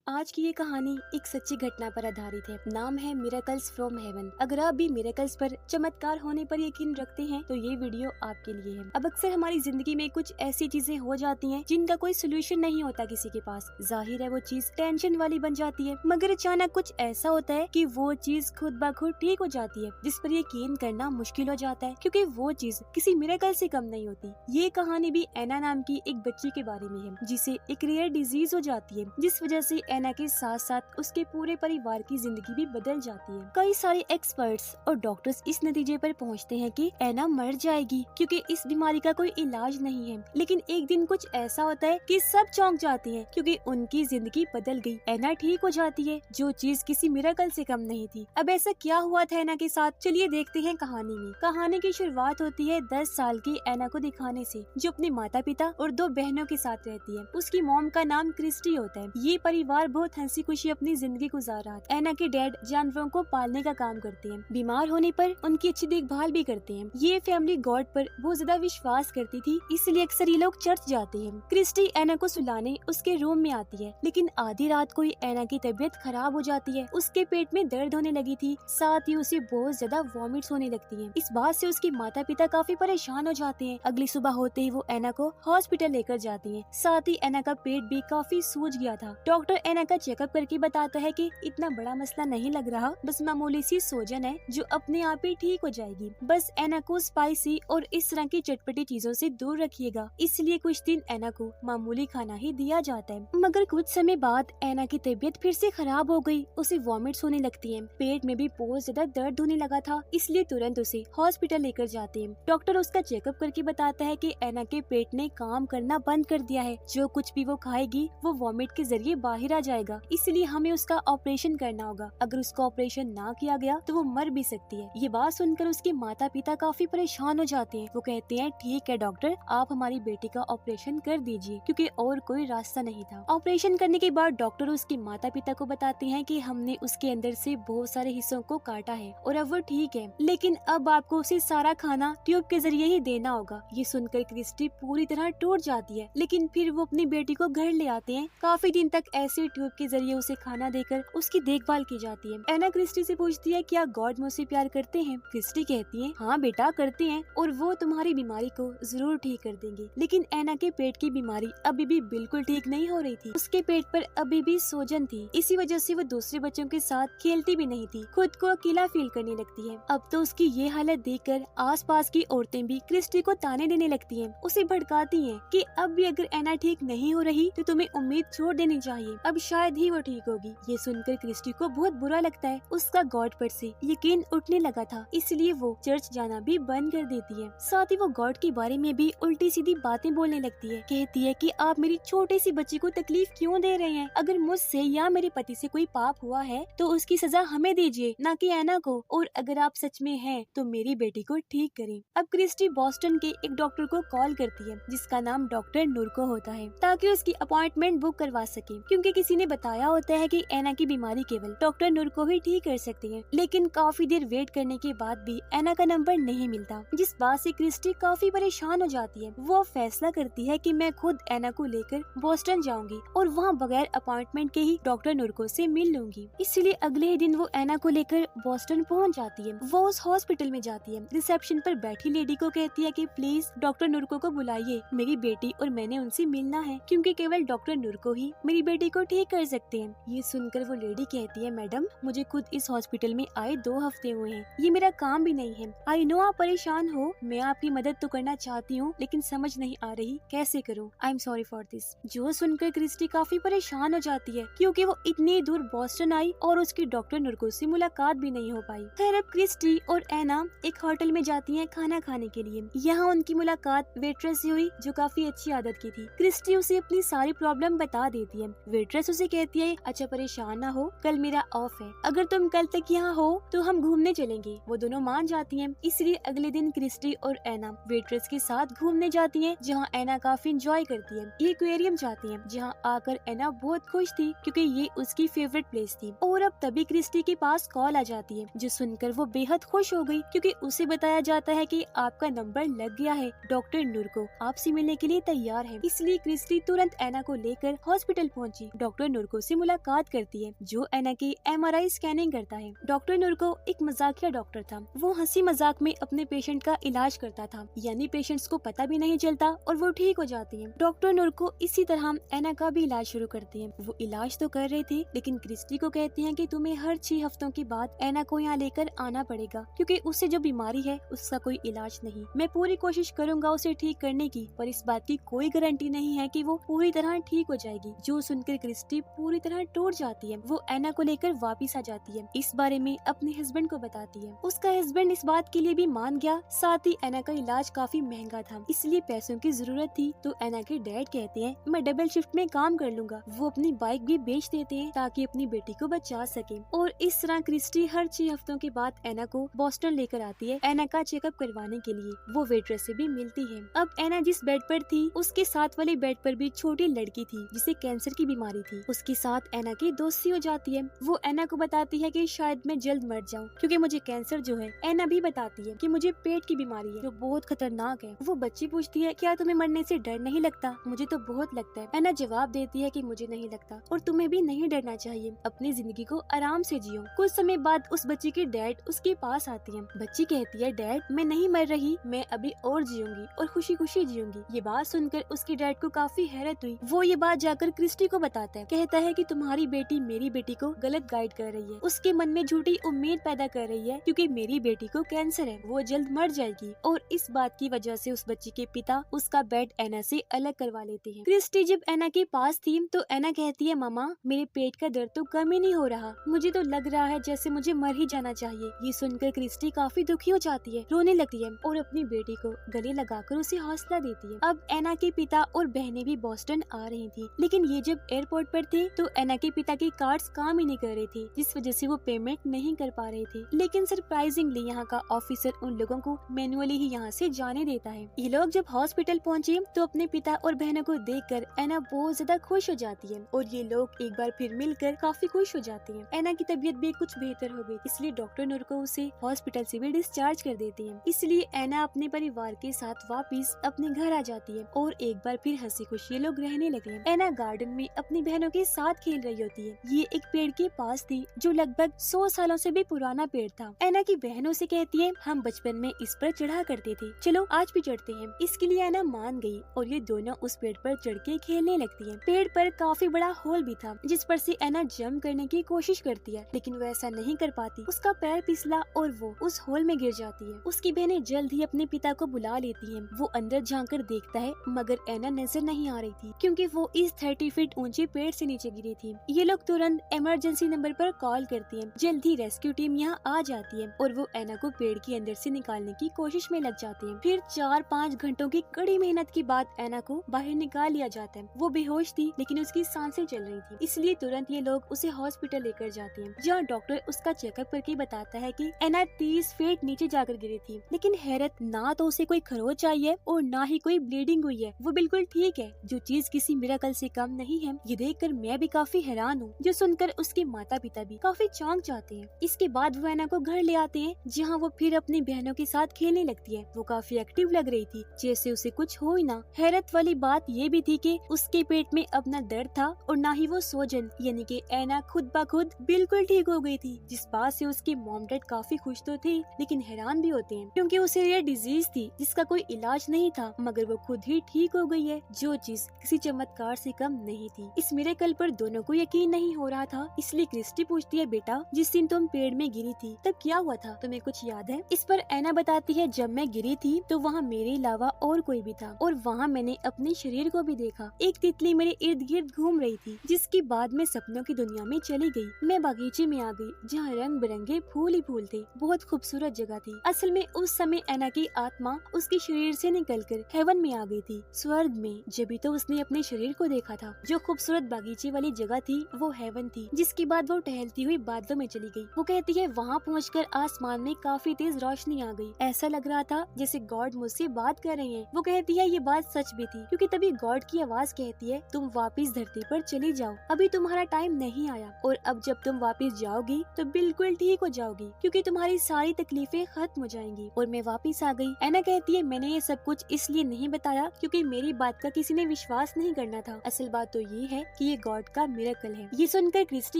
आज की ये कहानी एक सच्ची घटना पर आधारित है। नाम है मिरेकल्स फ्रॉम हेवन। अगर आप भी मिरेकल्स पर, चमत्कार होने पर यकीन रखते हैं तो ये वीडियो आपके लिए है। अब अक्सर हमारी जिंदगी में कुछ ऐसी चीजें हो जाती हैं जिनका कोई सोल्यूशन नहीं होता किसी के पास। जाहिर है वो चीज टेंशन वाली बन जाती है, मगर अचानक कुछ ऐसा होता है कि वो चीज खुद ब खुद ठीक हो जाती है, जिस पर यकीन करना मुश्किल हो जाता है, क्योंकि वो चीज किसी मिरेकल से कम नहीं होती। ये कहानी भी एना नाम की एक बच्ची के बारे में है, जिसे एक रेयर डिजीज हो जाती है, जिस वजह से एना के साथ साथ उसके पूरे परिवार की जिंदगी भी बदल जाती है। कई सारे एक्सपर्ट्स और डॉक्टर्स इस नतीजे पर पहुंचते हैं कि एना मर जाएगी, क्योंकि इस बीमारी का कोई इलाज नहीं है। लेकिन एक दिन कुछ ऐसा होता है कि सब चौंक जाते हैं, क्योंकि उनकी जिंदगी बदल गई। एना ठीक हो जाती है, जो चीज किसी मिरेकल से कम नहीं थी। अब ऐसा क्या हुआ था एना के साथ, चलिए देखते हैं कहानी में। कहानी की शुरुआत होती है 10 साल की एना को दिखाने से, जो अपने माता पिता और 2 बहनों के साथ रहती है। उसकी मॉम का नाम क्रिस्टी होता है। ये परिवार बहुत हंसी खुशी अपनी जिंदगी गुजार रहा था। एना के डैड जानवरों को पालने का काम करते हैं, बीमार होने पर उनकी अच्छी देखभाल भी करते हैं। ये फैमिली गॉड पर बहुत ज्यादा विश्वास करती थी, इसलिए अक्सर ये लोग चर्च जाते हैं। क्रिस्टी एना को सुलाने उसके रूम में आती है, लेकिन आधी रात को ही एना की तबीयत खराब हो जाती है। उसके पेट में दर्द होने लगी थी, साथ ही उसे बहुत ज्यादा वॉमिट्स होने लगती है। इस बात से उसके माता पिता काफी परेशान हो जाते हैं। अगली सुबह होते ही वो एना को हॉस्पिटल लेकर जाती है। साथ ही एना का पेट भी काफी सूज गया था। डॉक्टर एना का चेकअप करके बताता है कि इतना बड़ा मसला नहीं लग रहा, बस मामूली सी सोजन है जो अपने आप ही ठीक हो जाएगी। बस एना को स्पाइसी और इस तरह की चटपटी चीजों से दूर रखिएगा। इसलिए कुछ दिन एना को मामूली खाना ही दिया जाता है। मगर कुछ समय बाद एना की तबीयत फिर से खराब हो गई। उसे वॉमिट्स होने लगती है, पेट में भी बहुत ज्यादा दर्द होने लगा था, इसलिए तुरंत उसे हॉस्पिटल लेकर जाते हैं। डॉक्टर उसका चेकअप करके बताता है कि एना के पेट ने काम करना बंद कर दिया है। जो कुछ भी वो खाएगी वो वॉमिट के जरिए बाहर आ जाएगा, इसलिए हमें उसका ऑपरेशन करना होगा। अगर उसका ऑपरेशन ना किया गया तो वो मर भी सकती है। ये बात सुनकर उसके माता पिता काफी परेशान हो जाते हैं। वो कहते हैं ठीक है डॉक्टर, आप हमारी बेटी का ऑपरेशन कर दीजिए, क्योंकि और कोई रास्ता नहीं था। ऑपरेशन करने के बाद डॉक्टर उसके माता पिता को बताते हैं कि हमने उसके अंदर से बहुत सारे हिस्सों को काटा है और अब वो ठीक है, लेकिन अब आपको उसे सारा खाना ट्यूब के जरिए ही देना होगा। ये सुनकर क्रिस्टी पूरी तरह टूट जाती है, लेकिन फिर वो अपनी बेटी को घर ले आते हैं। काफी दिन तक ऐसे ट्यूब के जरिए उसे खाना देकर उसकी देखभाल की जाती है। एना क्रिस्टी से पूछती है क्या गॉड मुझसे प्यार करते हैं? क्रिस्टी कहती है हाँ बेटा करते हैं, और वो तुम्हारी बीमारी को जरूर ठीक कर देंगे। लेकिन एना के पेट की बीमारी अभी भी बिल्कुल ठीक नहीं हो रही थी। उसके पेट पर अभी भी सोजन थी। इसी वजह से वो दूसरे बच्चों के साथ खेलती भी नहीं थी, खुद को अकेला फील करने लगती है। अब तो उसकी ये हालत देखकर आसपास की औरतें भी क्रिस्टी को ताने देने लगती हैं, उसे भड़काती हैं कि अब भी अगर एना ठीक नहीं हो रही तो तुम्हें उम्मीद छोड़ देनी चाहिए, अब शायद ही वो ठीक होगी। ये सुनकर क्रिस्टी को बहुत बुरा लगता है। उसका गॉड पर से यकीन उठने लगा था, इसलिए वो चर्च जाना भी बंद कर देती है। साथ ही वो गॉड के बारे में भी उल्टी सीधी बातें बोलने लगती है। कहती है कि आप मेरी छोटी सी बच्ची को तकलीफ क्यों दे रहे हैं? अगर मुझसे या मेरे पति से कोई पाप हुआ है तो उसकी सजा हमें दीजिए, ना कि एना को। और अगर आप सच में हैं तो मेरी बेटी को ठीक करें। अब क्रिस्टी बॉस्टन के एक डॉक्टर को कॉल करती है, जिसका नाम डॉक्टर नुरको होता है, ताकि उसकी अपॉइंटमेंट बुक करवा सके, क्योंकि किसी ने बताया होता है कि एना की बीमारी केवल डॉक्टर नुरको ही ठीक कर सकती है। लेकिन काफी देर वेट करने के बाद भी एना का नंबर नहीं मिलता, जिस बात से क्रिस्टी काफी परेशान हो जाती है। वो फैसला करती है कि मैं खुद एना को लेकर बोस्टन जाऊंगी और वहाँ बगैर अपॉइंटमेंट के ही डॉक्टर नुरको से मिल लूंगी। इसलिए अगले ही दिन वो एना को लेकर बोस्टन पहुँच जाती है। वो उस हॉस्पिटल में जाती है। रिसेप्शन पर बैठी लेडी को कहती है कि प्लीज डॉक्टर नुरको को बुलाइए, मेरी बेटी और मैंने उनसे मिलना है, क्योंकि केवल डॉक्टर नुरको ही मेरी बेटी को ठीक कर सकते हैं। ये सुनकर वो लेडी कहती है मैडम, मुझे खुद इस हॉस्पिटल में आए 2 हफ्ते हुए हैं, ये मेरा काम भी नहीं है। आई नो आप परेशान हो, मैं आपकी मदद तो करना चाहती हूँ, लेकिन समझ नहीं आ रही कैसे करूँ। I am sorry for this. जो सुनकर क्रिस्टी काफी परेशान हो जाती है, क्योंकि वो इतनी दूर बॉस्टन आई और उसकी डॉक्टर नुरको से मुलाकात भी नहीं हो पाई। खैर अब क्रिस्टी और एना एक होटल में जाती है खाना खाने के लिए। यहाँ उनकी मुलाकात वेट्रेस से हुई, जो काफी अच्छी आदत की थी। क्रिस्टी उसे अपनी सारी प्रॉब्लम बता देती है। वेट्रेस उसे कहती है अच्छा परेशान ना हो, कल मेरा ऑफ है, अगर तुम कल तक यहाँ हो तो हम घूमने चलेंगे। वो दोनों मान जाती हैं। इसलिए अगले दिन क्रिस्टी और एना वेट्रेस के साथ घूमने जाती हैं, जहाँ एना काफी एंजॉय करती है। ये एक्वेरियम जाती है, जहाँ आकर एना बहुत खुश थी, क्योंकि ये उसकी फेवरेट प्लेस थी। और अब तभी क्रिस्टी के पास कॉल आ जाती है, जो सुनकर वो बेहद खुश हो गई, क्योंकि उसे बताया जाता है कि आपका नंबर लग गया है, डॉक्टर नुरको आपसे मिलने के लिए तैयार है। इसलिए क्रिस्टी तुरंत एना को लेकर हॉस्पिटल पहुंची। डॉक्टर डॉक्टर नुरको से मुलाकात करती है, जो एना की MRI स्कैनिंग करता है। डॉक्टर नुरको एक मजाकिया डॉक्टर था। वो हंसी मजाक में अपने पेशेंट का इलाज करता था, यानी पेशेंट्स को पता भी नहीं चलता और वो ठीक हो जाती है। डॉक्टर नुरको इसी तरह एना का भी इलाज शुरू करती है। वो इलाज तो कर रही थी, लेकिन क्रिस्टी को कहती है कि तुम्हें हर 6 हफ्तों के बाद एना को यहाँ लेकर आना पड़ेगा, क्योंकि उससे जो बीमारी है उसका कोई इलाज नहीं। मैं पूरी कोशिश करूंगा उसे ठीक करने की, पर इस बात की कोई गारंटी नहीं है कि वो पूरी तरह ठीक हो जाएगी। जो सुनकर क्रिस्टी पूरी तरह टूट जाती है। वो एना को लेकर वापिस आ जाती है, इस बारे में अपने हस्बैंड को बताती है। उसका हस्बैंड इस बात के लिए भी मान गया। साथ ही एना का इलाज काफी महंगा था, इसलिए पैसों की जरूरत थी। तो एना के डैड कहते हैं मैं डबल शिफ्ट में काम कर लूंगा। वो अपनी बाइक भी बेच देते हैं ताकि अपनी बेटी को बचा सके। और इस तरह क्रिस्टी हर 6 हफ्तों के बाद एना को बोस्टन लेकर आती है, एना का चेकअप करवाने के लिए। वो वेट्रेस से भी मिलती है। अब एना जिस बेड पर थी, उसके साथ वाले बेड पर भी छोटी लड़की थी जिसे कैंसर की बीमारी थी। उसके साथ एना की दोस्ती हो जाती है। वो एना को बताती है कि शायद मैं जल्द मर जाऊं क्योंकि मुझे कैंसर जो है। एना भी बताती है कि मुझे पेट की बीमारी है जो बहुत खतरनाक है। वो बच्ची पूछती है क्या तुम्हें मरने से डर नहीं लगता? मुझे तो बहुत लगता है। एना जवाब देती है कि मुझे नहीं लगता और तुम्हें भी नहीं डरना चाहिए। अपनी जिंदगी को आराम से जियो। कुछ समय बाद उस बच्ची के डैड उसके पास आती है। बच्ची कहती है डैड मैं नहीं मर रही, मैं अभी और जीऊंगी और खुशी खुशी जीऊंगी। ये बात सुनकर उसके डैड को काफी हैरत हुई। वो ये बात जाकर क्रिस्टी को बताता है। कहता है कि तुम्हारी बेटी मेरी बेटी को गलत गाइड कर रही है, उसके मन में झूठी उम्मीद पैदा कर रही है क्योंकि मेरी बेटी को कैंसर है, वो जल्द मर जाएगी। और इस बात की वजह से उस बच्ची के पिता उसका बेड एना से अलग करवा लेते हैं। क्रिस्टी जब एना के पास थी तो एना कहती है मामा मेरे पेट का दर्द तो कम ही नहीं हो रहा, मुझे तो लग रहा है जैसे मुझे मर ही जाना चाहिए। ये सुनकर क्रिस्टी काफी दुखी हो जाती है, रोने लगती है और अपनी बेटी को गले लगाकर उसे हौसला देती है। अब एना के पिता और बहनें भी बोस्टन आ रही थी, लेकिन ये जब एयरपोर्ट पर थे तो एना के पिता की कार्ड्स काम ही नहीं कर रहे थे, जिस वजह से वो पेमेंट नहीं कर पा रहे थे। लेकिन सरप्राइजिंगली यहाँ का ऑफिसर उन लोगों को मैनुअली ही यहाँ से जाने देता है। ये लोग जब हॉस्पिटल पहुँचे तो अपने पिता और बहनों को देखकर एना बहुत ज्यादा खुश हो जाती है और ये लोग एक बार फिर मिलकर काफी खुश हो जाते हैं। एना की तबीयत भी कुछ बेहतर हो गई, इसलिए डॉक्टर नुरको उसे हॉस्पिटल से भी डिस्चार्ज कर देते हैं। इसलिए एना अपने परिवार के साथ वापिस अपने घर आ जाती है और एक बार फिर हंसी खुशी लोग रहने लगे हैं। एना गार्डन में अपनी बहनों के साथ खेल रही होती है। ये एक पेड़ के पास थी जो लगभग 100 सालों से भी पुराना पेड़ था। एना की बहनों से कहती है हम बचपन में इस पर चढ़ा करते थे, चलो आज भी चढ़ते हैं। इसके लिए एना मान गई और ये दोनों उस पेड़ पर चढ़ के खेलने लगती है। पेड़ पर काफी बड़ा होल भी था जिस पर से एना जंप करने की कोशिश करती है, लेकिन वो ऐसा नहीं कर पाती। उसका पैर फिसला और वो उस होल में गिर जाती है। उसकी बहनें जल्द ही अपने पिता को बुला लेती हैं। वो अंदर झांककर देखता है मगर एना नजर नहीं आ रही थी क्योंकि वो इस 30 फीट ऊंचे पेड़ से नीचे गिरी थी। ये लोग तुरंत इमरजेंसी नंबर पर कॉल करती हैं। जल्द ही रेस्क्यू टीम यहाँ आ जाती है और वो एना को पेड़ के अंदर से निकालने की कोशिश में लग जाते हैं। फिर 4-5 घंटों की कड़ी मेहनत के बाद एना को बाहर निकाल लिया जाता है। वो बेहोश थी लेकिन उसकी सांसें चल रही थी, इसलिए तुरंत ये लोग उसे हॉस्पिटल लेकर जाते हैं, जहाँ डॉक्टर उसका चेकअप करके बताता है कि एना 30 फीट नीचे जाकर गिरी थी। लेकिन हैरत, ना तो उसे कोई खरोच आई है और ना ही कोई ब्लीडिंग हुई है। वो बिल्कुल ठीक है, जो चीज किसी मिरेकल से कम नहीं है। ये देखकर मैं भी काफी हैरान हूँ, जो सुनकर उसके माता पिता भी काफी चौंक जाते हैं। इसके बाद वो एना को घर ले आते हैं, जहाँ वो फिर अपनी बहनों के साथ खेलने लगती है। वो काफी एक्टिव लग रही थी, जैसे उसे कुछ हो ही ना। हैरत वाली बात ये भी थी कि उसके पेट में अब न दर्द था और ना ही वो सोजन, यानी कि एना खुद ब खुद बिल्कुल ठीक हो गई थी। जिस बात से उसके मॉम डैड काफी खुश तो थे, लेकिन हैरान भी होते हैं क्योंकि उसे ये डिजीज थी जिसका कोई इलाज नहीं था, मगर वो खुद ही ठीक हो गई है, जो चीज किसी चमत्कार से कम नहीं थी। इस मिरेकल पर दोनों को यकीन नहीं हो रहा था, इसलिए क्रिस्टी पूछती है बेटा जिस दिन तुम पेड़ में गिरी थी तब क्या हुआ था, तुम्हें कुछ याद है? इस पर एना बताती है जब मैं गिरी थी तो वहाँ मेरे अलावा और कोई भी था और वहाँ मैंने अपने शरीर को भी देखा। एक तितली मेरे इर्द गिर्द घूम रही थी, जिसके बाद मैं सपनों की दुनिया में चली गई। मैं बागीचे में आ गई जहाँ रंग बिरंगे फूल ही फूल थे। बहुत खूबसूरत जगह थी। असल में उस समय एना की आत्मा उसके शरीर से निकलकर हेवन में आ गई थी, स्वर्ग में। जब भी तो उसने अपने शरीर को देखा था। जो खूबसूरत बागीचे वाली जगह थी वो हेवन थी। जिसके बाद वो टहलती हुई बादलों में चली गई। वो कहती है वहाँ पहुँचकर आसमान में काफी तेज रोशनी आ गई। ऐसा लग रहा था जैसे गॉड मुझसे बात कर रहे हैं। वो कहती है ये बात सच भी थी, क्योंकि तभी गॉड की आवाज कहती है तुम वापिस धरती पर चली जाओ, अभी तुम्हारा टाइम नहीं आया और अब जब तुम वापिस जाओगी तो बिल्कुल ठीक हो जाओगी, क्योंकि तुम्हारी सारी तकलीफें खत्म हो जाएंगी। और मैं वापिस आ गई। एना कहती है मैंने ये सब कुछ इसलिए नहीं बताया क्योंकि मेरी बात का किसी ने विश्वास नहीं करना था। असल बात तो ये है कि कि ये गॉड का मिरेकल है। ये सुनकर क्रिस्टी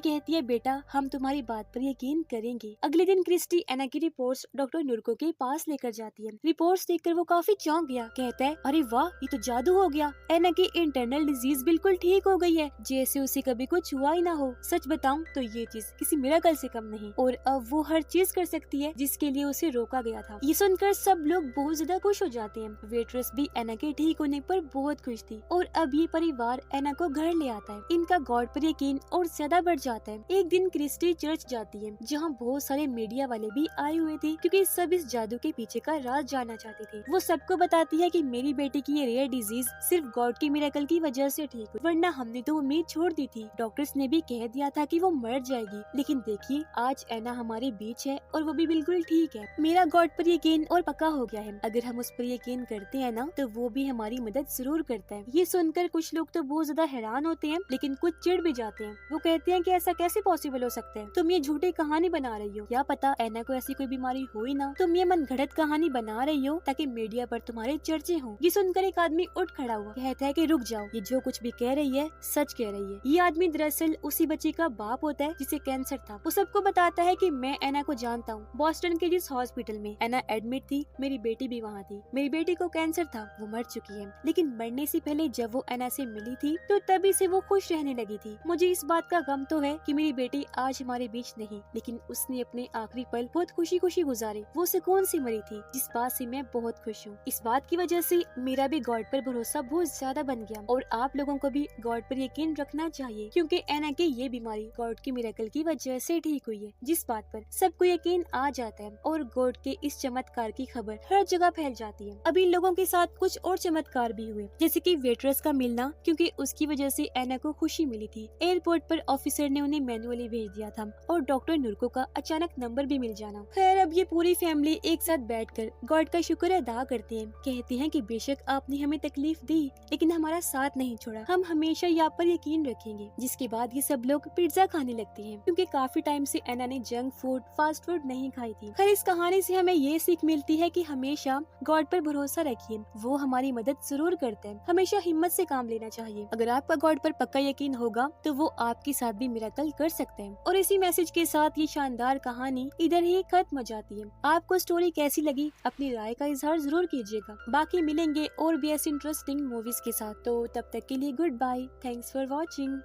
कहती है, बेटा हम तुम्हारी बात पर यकीन करेंगे। अगले दिन क्रिस्टी एना की रिपोर्ट्स डॉक्टर नुरको के पास लेकर जाती है। रिपोर्ट्स देखकर वो काफी चौंक गया। कहता है, अरे वाह, ये तो जादू हो गया। एना की इंटरनल डिजीज बिल्कुल ठीक हो गई है, जैसे उसे कभी कुछ हुआ ही ना हो। सच बताऊं तो ये चीज किसी मिरेकल से कम नहीं, और अब वो हर चीज कर सकती है जिसके लिए उसे रोका गया था। ये सुनकर सब लोग बहुत ज्यादा खुश हो जाते हैं। वेट्रेस भी एना के ठीक होने पर बहुत खुश थी, और अब ये परिवार एना को घर ले आता है। इनका गॉड पर यकीन और ज्यादा बढ़ जाता है। एक दिन क्रिस्टी चर्च जाती है, जहाँ बहुत सारे मीडिया वाले भी आए हुए थे, क्योंकि सब इस जादू के पीछे का राज जानना चाहते थे। वो सबको बताती है कि मेरी बेटी की ये रेयर डिजीज सिर्फ गॉड की मिरेकल की वजह से ठीक हुई, वरना हमने तो उम्मीद छोड़ दी थी। डॉक्टर्स ने भी कह दिया था कि वो मर जाएगी, लेकिन देखिए आज एना हमारे बीच है और वो भी बिल्कुल ठीक है। मेरा गॉड पर यकीन और पक्का हो गया है। अगर हम उस पर यकीन करते हैं ना, तो वो भी हमारी मदद जरूर करता है। ये सुनकर कुछ लोग तो बहुत ज्यादा हैरान होते हैं, लेकिन कुछ चिढ़ भी जाते हैं। वो कहते हैं कि ऐसा कैसे पॉसिबल हो सकता है, तुम ये झूठी कहानी बना रही हो। क्या पता एना को ऐसी कोई बीमारी हो ही ना, तुम ये मनगढ़ंत कहानी बना रही हो ताकि मीडिया पर तुम्हारे चर्चे हों। ये सुनकर एक आदमी उठ खड़ा हुआ, कहता है कि रुक जाओ, ये जो कुछ भी कह रही है सच कह रही है। ये आदमी दरअसल उसी बच्चे का बाप होता है जिसे कैंसर था। वो सबको बताता है कि मैं एना को जानता हूँ। बॉस्टन के जिस हॉस्पिटल में एना एडमिट थी, मेरी बेटी भी वहाँ थी। मेरी बेटी को कैंसर था, वो मर चुकी है, लेकिन मरने से पहले जब वो एना से मिली थी तो तभी से वो खुश रहने लगी थी। मुझे इस बात का गम तो है कि मेरी बेटी आज हमारे बीच नहीं, लेकिन उसने अपने आखिरी पल बहुत खुशी खुशी गुजारे। वो सुकून से मरी थी, जिस बात से मैं बहुत खुश हूँ। इस बात की वजह से मेरा भी गॉड पर भरोसा बहुत ज्यादा बन गया, और आप लोगों को भी गॉड पर यकीन रखना चाहिए, क्योंकि एना की ये बीमारी गॉड की मिरेकल की वजह से ठीक हुई है, जिस बात पर सबको यकीन आ जाता है, और गॉड के इस चमत्कार की खबर हर जगह फैल जाती है। अब इन लोगों के साथ कुछ और चमत्कार भी हुए, जैसे कि वेट्रेस का मिलना, क्योंकि उसकी वजह से एना को खुशी मिली थी। एयरपोर्ट पर ऑफिसर ने उन्हें मैनुअली भेज दिया था, और डॉक्टर नुरको का अचानक नंबर भी मिल जाना। खैर अब ये पूरी फैमिली एक साथ बैठकर गॉड का शुक्र अदा करते हैं। कहते हैं कि बेशक आपने हमें तकलीफ दी, लेकिन हमारा साथ नहीं छोड़ा, हम हमेशा यहाँ पर यकीन रखेंगे। जिसके बाद ये सब लोग पिज्जा खाने लगते हैं, क्योंकि काफी टाइम से एना ने जंक फूड, फास्ट फूड नहीं खाई थी। खैर इस कहानी से हमें ये सीख मिलती है कि हमेशा गॉड पर भरोसा रखिए, वो हमारी मदद जरूर करते हैं। हमेशा हिम्मत से काम लेना चाहिए। अगर आपका गॉड पर पक्का यकीन होगा तो वो आपके साथ भी मिरेकल कर सकते हैं। और इसी मैसेज के साथ ये शानदार कहानी इधर ही खत्म हो जाती है। आपको स्टोरी कैसी लगी, अपनी राय का इजहार जरूर कीजिएगा। बाकी मिलेंगे और भी ऐसी इंटरेस्टिंग मूवीज के साथ, तो तब तक के लिए good bye. Thanks for watching.